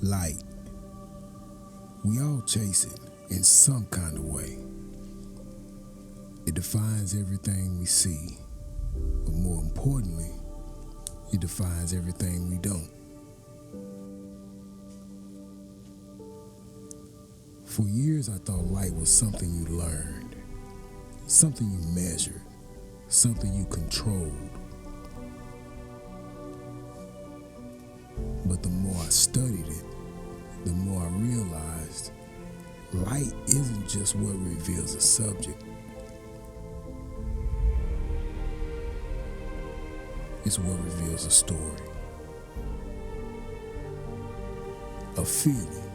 Light. We all chase it in some kind of way. It defines everything we see, but more importantly, it defines everything we don't. For years, I thought light was something you learned, something you measured, something you controlled. But the more I studied it, the more I realized light isn't just what reveals a subject. It's what reveals a story, a feeling,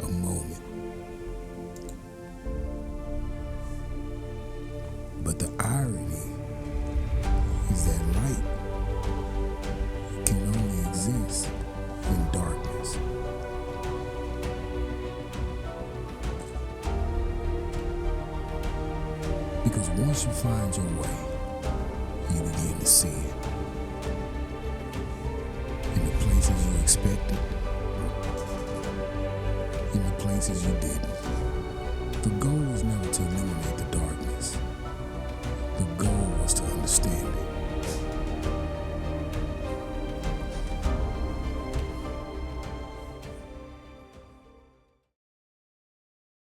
a moment. But the irony is that light can only exist in darkness. Because once you find your way, you begin to see it. In the places you expected, in the places you didn't. The goal is never to